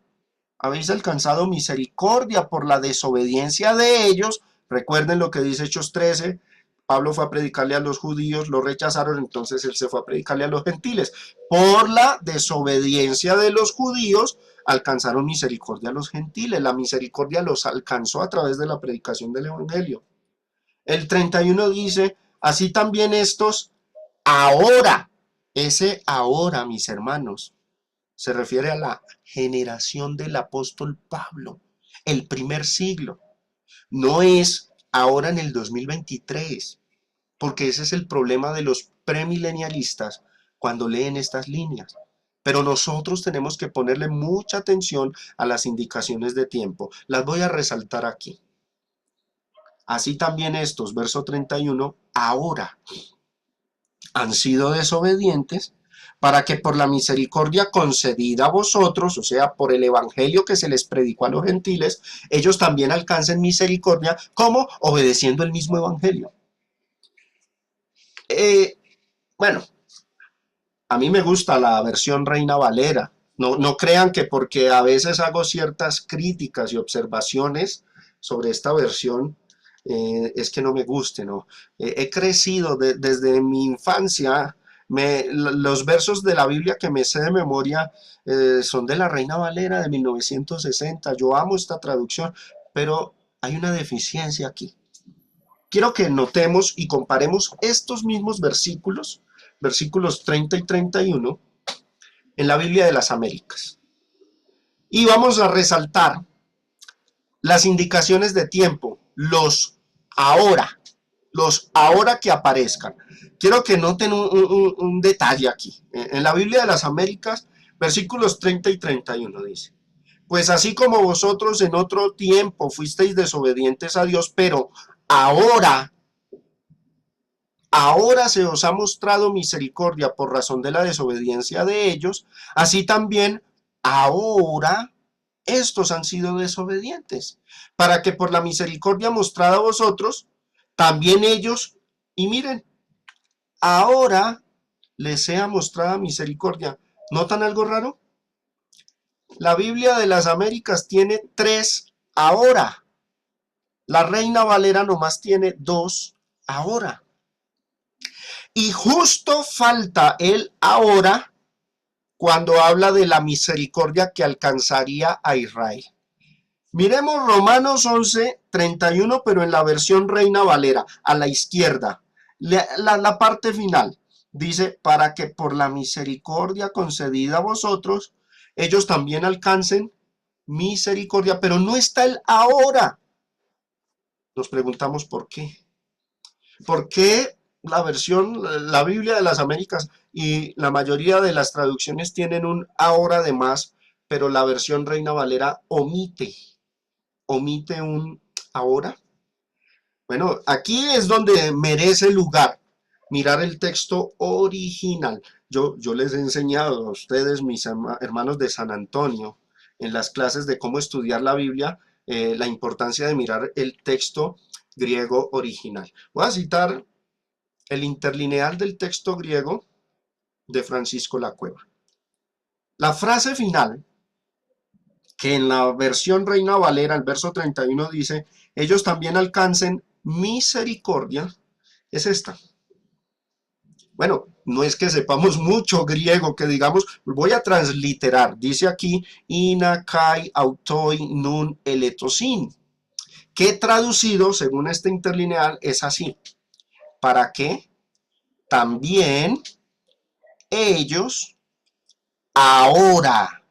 habéis alcanzado misericordia por la desobediencia de ellos. Recuerden lo que dice Hechos 13. Pablo fue a predicarle a los judíos, lo rechazaron, entonces él se fue a predicarle a los gentiles. Por la desobediencia de los judíos, alcanzaron misericordia a los gentiles. La misericordia los alcanzó a través de la predicación del evangelio. El 31 dice, así también estos ahora, ese ahora, mis hermanos, se refiere a la generación del apóstol Pablo, el primer siglo. No es ahora en el 2023, porque ese es el problema de los premilenialistas cuando leen estas líneas. Pero nosotros tenemos que ponerle mucha atención a las indicaciones de tiempo. Las voy a resaltar aquí. Así también estos, verso 31, ahora han sido desobedientes para que por la misericordia concedida a vosotros, o sea, por el evangelio que se les predicó a los gentiles, ellos también alcancen misericordia, como obedeciendo el mismo evangelio. Eh, bueno, a mí me gusta la versión Reina Valera. No crean que porque a veces hago ciertas críticas y observaciones sobre esta versión, es que no me guste, ¿no? He crecido desde mi infancia, los versos de la Biblia que me sé de memoria son de la Reina Valera de 1960. Yo amo esta traducción, pero hay una deficiencia aquí. Quiero que notemos y comparemos estos mismos versículos, versículos 30 y 31, en la Biblia de las Américas. Y vamos a resaltar las indicaciones de tiempo, los ahora que aparezcan. Quiero que noten un detalle aquí. En la Biblia de las Américas, versículos 30 y 31 dice, pues así como vosotros en otro tiempo fuisteis desobedientes a Dios, pero ahora se os ha mostrado misericordia por razón de la desobediencia de ellos, así también ahora estos han sido desobedientes, para que por la misericordia mostrada a vosotros, también ellos, y miren, ahora les sea mostrada misericordia. ¿Notan algo raro? La Biblia de las Américas tiene 3 ahora. La Reina Valera nomás tiene 2 ahora. Y justo falta el ahora cuando habla de la misericordia que alcanzaría a Israel. Miremos Romanos 11, 31, pero en la versión Reina Valera, a la izquierda. La parte final dice, para que por la misericordia concedida a vosotros, ellos también alcancen misericordia, pero no está el ahora. Nos preguntamos por qué. ¿Por qué la Biblia de las Américas y la mayoría de las traducciones tienen un ahora de más, pero la versión Reina Valera omite un ahora? Bueno, aquí es donde merece lugar mirar el texto original. Yo les he enseñado a ustedes, mis hermanos de San Antonio, en las clases de cómo estudiar la Biblia, la importancia de mirar el texto griego original. Voy a citar el interlineal del texto griego de Francisco La Cueva. La frase final, que en la versión Reina Valera, el verso 31 dice, ellos también alcancen misericordia, es esta. Bueno, no es que sepamos mucho griego, que digamos, voy a transliterar, dice aquí, ina kai autoi nun eletosin, que traducido, según este interlineal, es así, para que también ellos ahora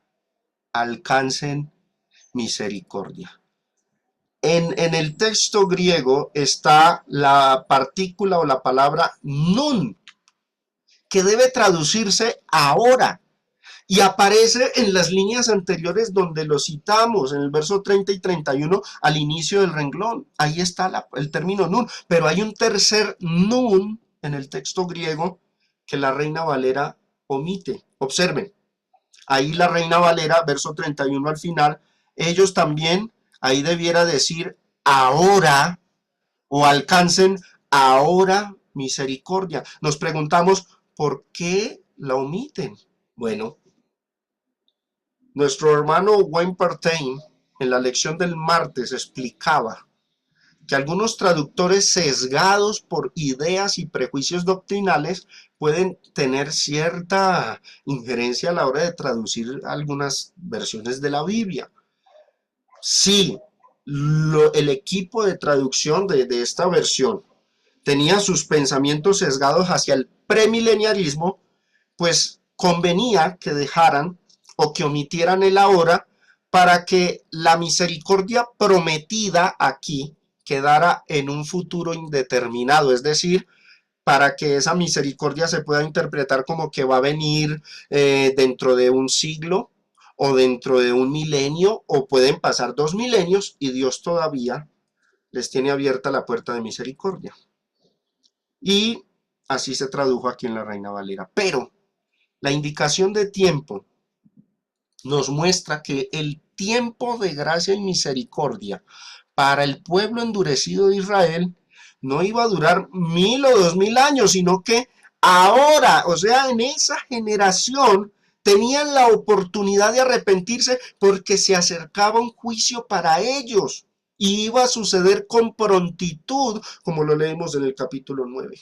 alcancen misericordia. En el texto griego está la partícula o la palabra nun, que debe traducirse ahora. Y aparece en las líneas anteriores donde lo citamos, en el verso 30 y 31, al inicio del renglón. Ahí está el término nun. Pero hay un tercer nun en el texto griego que la Reina Valera omite. Observen, ahí la Reina Valera, verso 31 al final, ellos también, ahí debiera decir ahora, o alcancen ahora misericordia. Nos preguntamos, ¿por qué la omiten? Bueno, nuestro hermano Wayne Partain en la lección del martes explicaba que algunos traductores sesgados por ideas y prejuicios doctrinales pueden tener cierta injerencia a la hora de traducir algunas versiones de la Biblia. Sí, el equipo de traducción de esta versión tenía sus pensamientos sesgados hacia el premilenialismo, pues convenía que dejaran o que omitieran el ahora para que la misericordia prometida aquí quedara en un futuro indeterminado, es decir, para que esa misericordia se pueda interpretar como que va a venir dentro de un siglo o dentro de un milenio, o pueden pasar 2 milenios y Dios todavía les tiene abierta la puerta de misericordia. Y así se tradujo aquí en la Reina Valera. Pero la indicación de tiempo nos muestra que el tiempo de gracia y misericordia para el pueblo endurecido de Israel no iba a durar 1000 o 2000 años, sino que ahora, o sea, en esa generación, tenían la oportunidad de arrepentirse porque se acercaba un juicio para ellos y iba a suceder con prontitud, como lo leemos en el capítulo 9.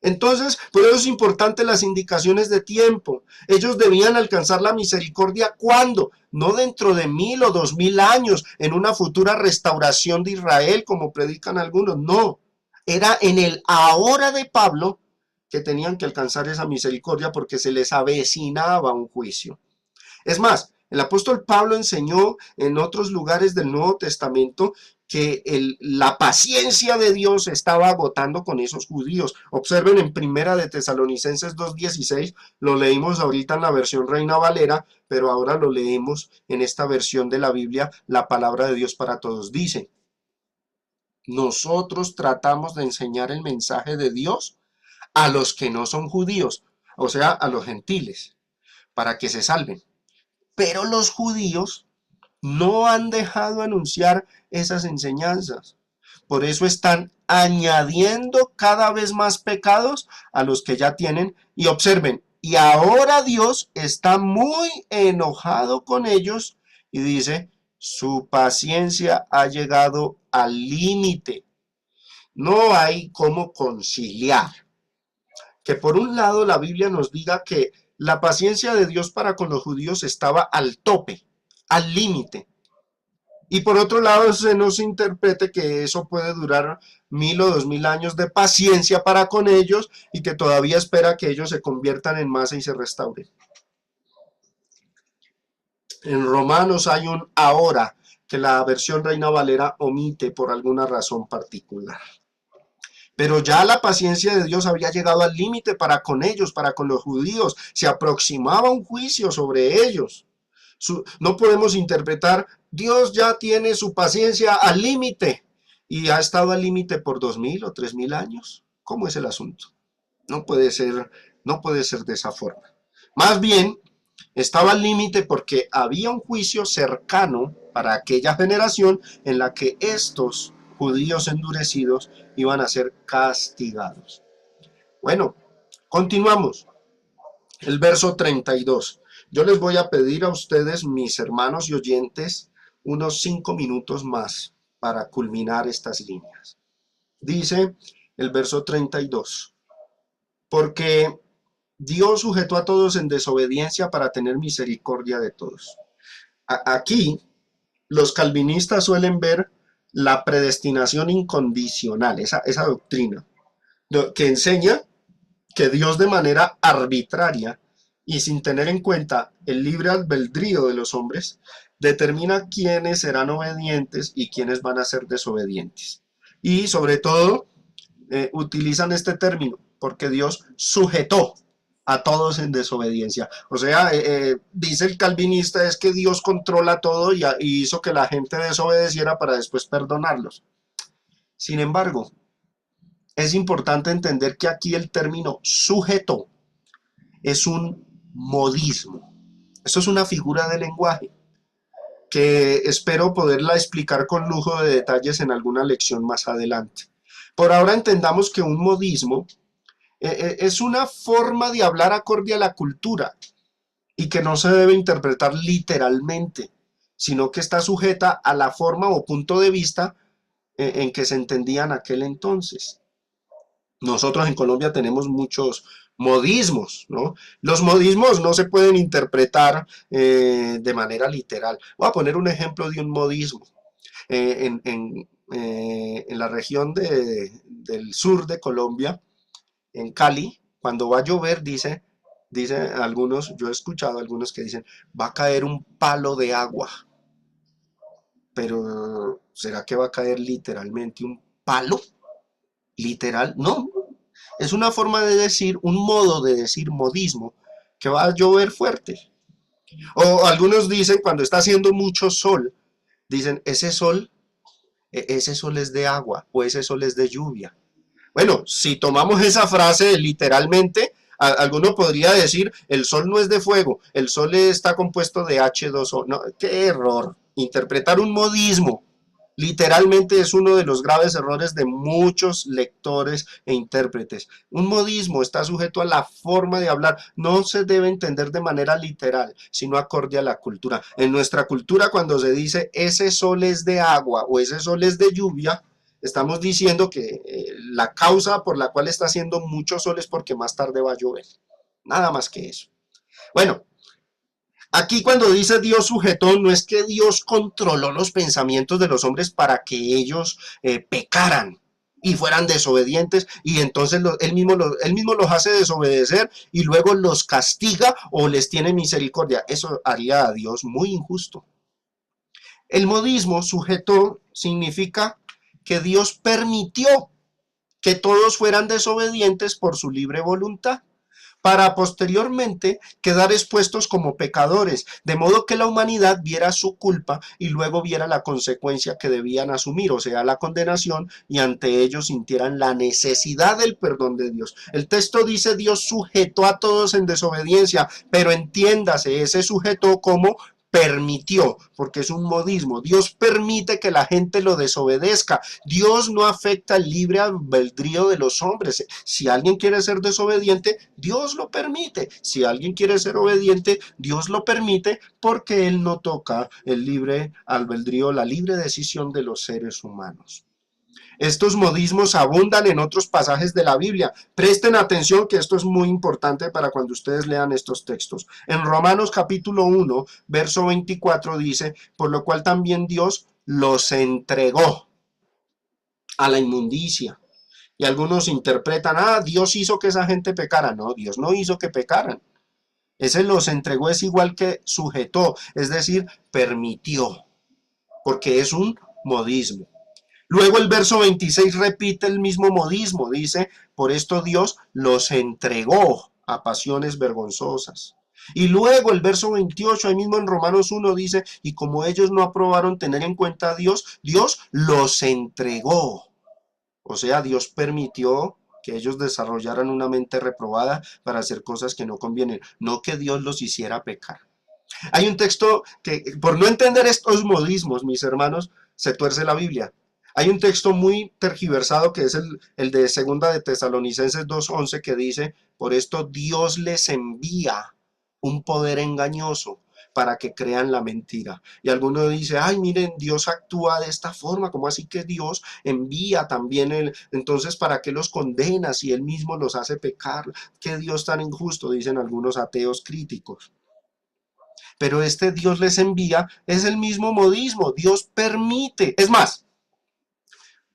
Entonces, por eso es importante las indicaciones de tiempo. Ellos debían alcanzar la misericordia ¿cuándo? No dentro de 1000 o 2000 años, en una futura restauración de Israel, como predican algunos. No, era en el ahora de Pablo que tenían que alcanzar esa misericordia porque se les avecinaba un juicio. Es más, el apóstol Pablo enseñó en otros lugares del Nuevo Testamento que la paciencia de Dios estaba agotando con esos judíos. Observen en Primera de Tesalonicenses 2:16, lo leímos ahorita en la versión Reina Valera, pero ahora lo leemos en esta versión de la Biblia, la palabra de Dios para todos. Dice, nosotros tratamos de enseñar el mensaje de Dios a los que no son judíos, o sea, a los gentiles, para que se salven. Pero los judíos no han dejado anunciar esas enseñanzas. Por eso están añadiendo cada vez más pecados a los que ya tienen. Y observen, y ahora Dios está muy enojado con ellos y dice, su paciencia ha llegado al límite. No hay cómo conciliar. Que por un lado la Biblia nos diga que la paciencia de Dios para con los judíos estaba al tope, al límite. Y por otro lado se nos interprete que eso puede durar 1000 o 2000 años de paciencia para con ellos y que todavía espera que ellos se conviertan en masa y se restauren. En Romanos hay un ahora que la versión Reina Valera omite por alguna razón particular. Pero ya la paciencia de Dios había llegado al límite para con ellos, para con los judíos. Se aproximaba un juicio sobre ellos. No podemos interpretar, Dios ya tiene su paciencia al límite y ha estado al límite por 2000 o 3000 años. ¿Cómo es el asunto? No puede ser, no puede ser de esa forma. Más bien, estaba al límite porque había un juicio cercano para aquella generación en la que estos judíos endurecidos iban a ser castigados. Bueno, continuamos. El verso 32. Yo les voy a pedir a ustedes, mis hermanos y oyentes, unos 5 minutos más para culminar estas líneas. Dice el verso 32. Porque Dios sujetó a todos en desobediencia para tener misericordia de todos. Aquí los calvinistas suelen ver la predestinación incondicional, esa doctrina, que enseña que Dios de manera arbitraria y sin tener en cuenta el libre albedrío de los hombres, determina quiénes serán obedientes y quiénes van a ser desobedientes. Y sobre todo, utilizan este término, porque Dios sujetó a todos en desobediencia. O sea, dice el calvinista es que Dios controla todo y hizo que la gente desobedeciera para después perdonarlos. Sin embargo, es importante entender que aquí el término sujeto es un modismo. Esto es una figura de lenguaje que espero poderla explicar con lujo de detalles en alguna lección más adelante. Por ahora entendamos que un modismo es una forma de hablar acorde a la cultura y que no se debe interpretar literalmente, sino que está sujeta a la forma o punto de vista en que se entendía en aquel entonces. Nosotros en Colombia tenemos muchos modismos, ¿no? Los modismos no se pueden interpretar de manera literal. Voy a poner un ejemplo de un modismo. En la región del sur de Colombia, en Cali, cuando va a llover, dice algunos, yo he escuchado algunos que dicen, va a caer un palo de agua. Pero, ¿será que va a caer literalmente un palo? ¿Literal? No, es una forma de decir, un modo de decir modismo, que va a llover fuerte. O algunos dicen, cuando está haciendo mucho sol, dicen, ese sol es de agua o ese sol es de lluvia. Bueno, si tomamos esa frase literalmente, alguno podría decir, el sol no es de fuego, el sol está compuesto de H2O. No, qué error. Interpretar un modismo literalmente es uno de los graves errores de muchos lectores e intérpretes. Un modismo está sujeto a la forma de hablar, no se debe entender de manera literal, sino acorde a la cultura. En nuestra cultura, cuando se dice ese sol es de agua o ese sol es de lluvia, estamos diciendo que la causa por la cual está haciendo mucho sol es porque más tarde va a llover. Nada más que eso. Bueno, aquí cuando dice Dios sujetó, no es que Dios controló los pensamientos de los hombres para que ellos pecaran y fueran desobedientes y entonces él mismo los hace desobedecer y luego los castiga o les tiene misericordia. Eso haría a Dios muy injusto. El modismo sujetó significa que Dios permitió que todos fueran desobedientes por su libre voluntad, para posteriormente quedar expuestos como pecadores, de modo que la humanidad viera su culpa y luego viera la consecuencia que debían asumir, o sea, la condenación, y ante ellos sintieran la necesidad del perdón de Dios. El texto dice Dios sujetó a todos en desobediencia, pero entiéndase, ese sujetó como permitió, porque es un modismo. Dios permite que la gente lo desobedezca. Dios no afecta el libre albedrío de los hombres. Si alguien quiere ser desobediente, Dios lo permite. Si alguien quiere ser obediente, Dios lo permite porque Él no toca el libre albedrío, la libre decisión de los seres humanos. Estos modismos abundan en otros pasajes de la Biblia. Presten atención que esto es muy importante para cuando ustedes lean estos textos. En Romanos capítulo 1, verso 24 dice, por lo cual también Dios los entregó a la inmundicia. Y algunos interpretan, Dios hizo que esa gente pecara. No, Dios no hizo que pecaran. Ese los entregó es igual que sujetó, es decir, permitió, porque es un modismo. Luego el verso 26 repite el mismo modismo, dice, por esto Dios los entregó a pasiones vergonzosas. Y luego el verso 28, ahí mismo en Romanos 1 dice, y como ellos no aprobaron tener en cuenta a Dios, Dios los entregó. O sea, Dios permitió que ellos desarrollaran una mente reprobada para hacer cosas que no convienen, no que Dios los hiciera pecar. Hay un texto que, por no entender estos modismos, mis hermanos, se tuerce la Biblia. Hay un texto muy tergiversado que es el de segunda de Tesalonicenses 2:11 que dice, por esto Dios les envía un poder engañoso para que crean la mentira. Y alguno dice, ay, miren, Dios actúa de esta forma, ¿cómo así que Dios envía también entonces para qué los condena si él mismo los hace pecar? ¿Qué Dios tan injusto? Dicen algunos ateos críticos. Pero este Dios les envía es el mismo modismo, Dios permite. Es más,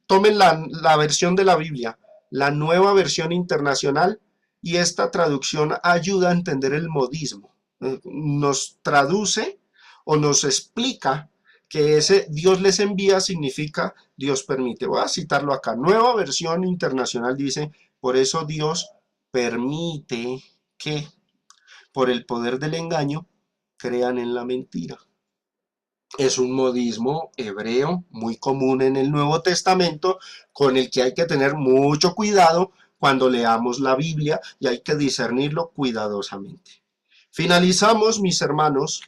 tomen la versión de la Biblia, la nueva versión internacional, y esta traducción ayuda a entender el modismo. Nos traduce o nos explica que ese Dios les envía significa Dios permite. Voy a citarlo acá. Nueva versión internacional dice, por eso Dios permite que por el poder del engaño crean en la mentira. Es un modismo hebreo muy común en el Nuevo Testamento, con el que hay que tener mucho cuidado cuando leamos la Biblia, y hay que discernirlo cuidadosamente. Finalizamos, mis hermanos,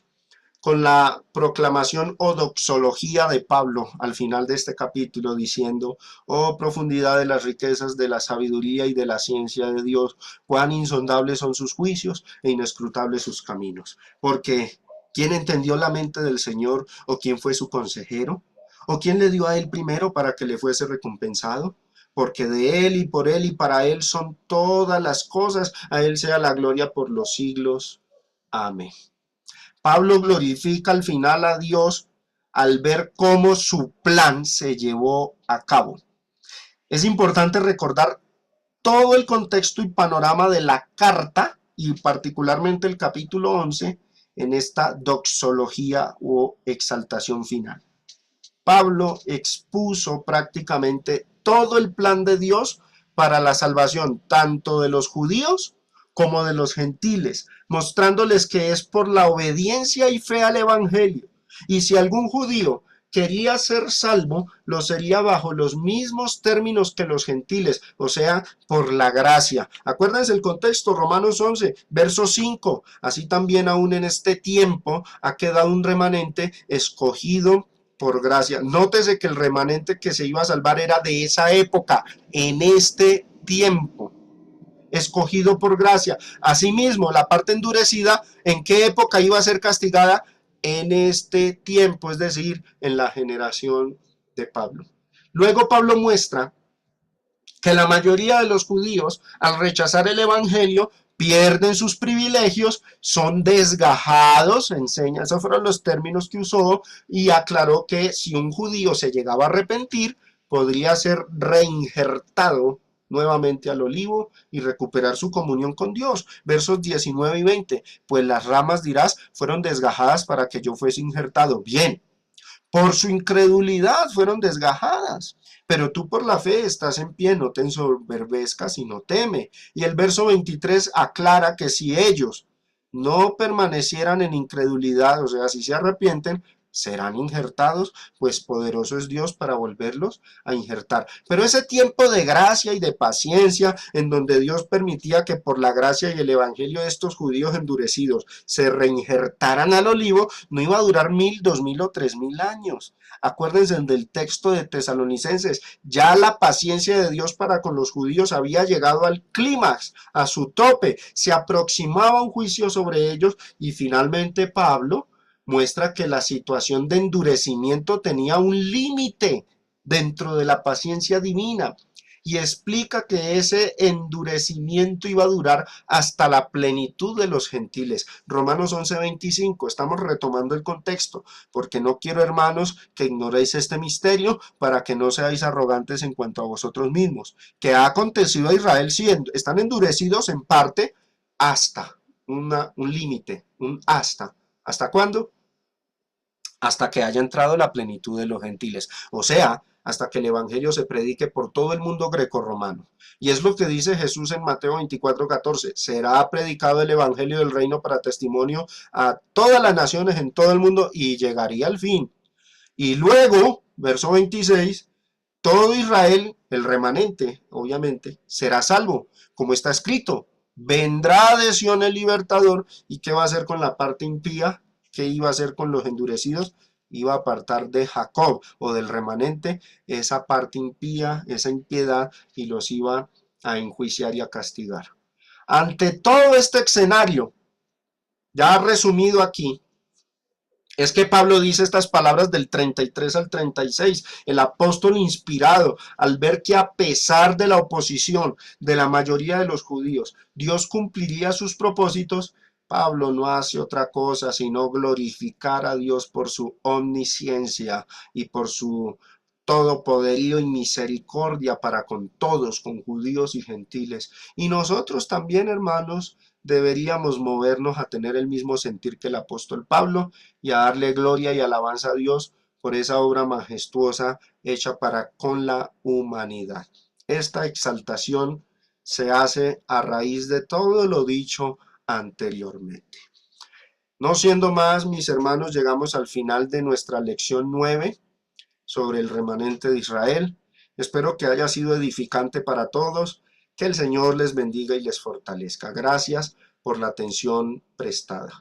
con la proclamación o doxología de Pablo al final de este capítulo, diciendo: oh profundidad de las riquezas de la sabiduría y de la ciencia de Dios, cuán insondables son sus juicios e inescrutables sus caminos. Porque ¿quién entendió la mente del Señor? ¿O quién fue su consejero? ¿O quién le dio a él primero para que le fuese recompensado? Porque de él y por él y para él son todas las cosas, a él sea la gloria por los siglos. Amén. Pablo glorifica al final a Dios al ver cómo su plan se llevó a cabo. Es importante recordar todo el contexto y panorama de la carta, y particularmente el capítulo 11, en esta doxología o exaltación final. Pablo expuso prácticamente todo el plan de Dios para la salvación tanto de los judíos como de los gentiles, mostrándoles que es por la obediencia y fe al evangelio. Y si algún judío quería ser salvo, lo sería bajo los mismos términos que los gentiles, o sea, por la gracia. Acuérdense el contexto, Romanos 11, verso 5. Así también aún en este tiempo ha quedado un remanente escogido por gracia. Nótese que el remanente que se iba a salvar era de esa época, en este tiempo, escogido por gracia. Asimismo, la parte endurecida, ¿en qué época iba a ser castigada? En este tiempo, es decir, en la generación de Pablo. Luego Pablo muestra que la mayoría de los judíos, al rechazar el evangelio, pierden sus privilegios, son desgajados, enseña, esos fueron los términos que usó, y aclaró que si un judío se llegaba a arrepentir, podría ser reinjertado nuevamente al olivo y recuperar su comunión con Dios. Versos 19 y 20, pues las ramas, dirás, fueron desgajadas para que yo fuese injertado. Bien, por su incredulidad fueron desgajadas, pero tú por la fe estás en pie, no te ensoberbezcas y no teme. Y el verso 23 aclara que si ellos no permanecieran en incredulidad, o sea, si se arrepienten, serán injertados, pues poderoso es Dios para volverlos a injertar. Pero ese tiempo de gracia y de paciencia, en donde Dios permitía que por la gracia y el evangelio de estos judíos endurecidos se reinjertaran al olivo, no iba a durar 1000, 2000 o 3000 años. Acuérdense del texto de Tesalonicenses, ya la paciencia de Dios para con los judíos había llegado al clímax, a su tope, se aproximaba un juicio sobre ellos, y finalmente Pablo muestra que la situación de endurecimiento tenía un límite dentro de la paciencia divina, y explica que ese endurecimiento iba a durar hasta la plenitud de los gentiles. Romanos 11:25, estamos retomando el contexto, porque no quiero, hermanos, que ignoréis este misterio, para que no seáis arrogantes en cuanto a vosotros mismos. ¿Qué ha acontecido a Israel? Sí, están endurecidos en parte hasta un límite, un hasta. ¿Hasta cuándo? Hasta que haya entrado la plenitud de los gentiles, o sea, hasta que el evangelio se predique por todo el mundo grecorromano. Y es lo que dice Jesús en Mateo 24:14, será predicado el evangelio del reino para testimonio a todas las naciones en todo el mundo, y llegaría el fin. Y luego, verso 26, todo Israel, el remanente, obviamente, será salvo, como está escrito, vendrá de Sión el libertador. ¿Y qué va a hacer con la parte impía? ¿Qué iba a hacer con los endurecidos? Iba a apartar de Jacob o del remanente esa parte impía, esa impiedad, y los iba a enjuiciar y a castigar. Ante todo este escenario, ya resumido aquí, es que Pablo dice estas palabras del 33 al 36, el apóstol inspirado, al ver que a pesar de la oposición de la mayoría de los judíos, Dios cumpliría sus propósitos. Pablo no hace otra cosa sino glorificar a Dios por su omnisciencia y por su todo poderío y misericordia para con todos, con judíos y gentiles. Y nosotros también, hermanos, deberíamos movernos a tener el mismo sentir que el apóstol Pablo, y a darle gloria y alabanza a Dios por esa obra majestuosa hecha para con la humanidad. Esta exaltación se hace a raíz de todo lo dicho anteriormente. No siendo más, mis hermanos, llegamos al final de nuestra lección 9 sobre el remanente de Israel. Espero que haya sido edificante para todos. Que el Señor les bendiga y les fortalezca. Gracias por la atención prestada.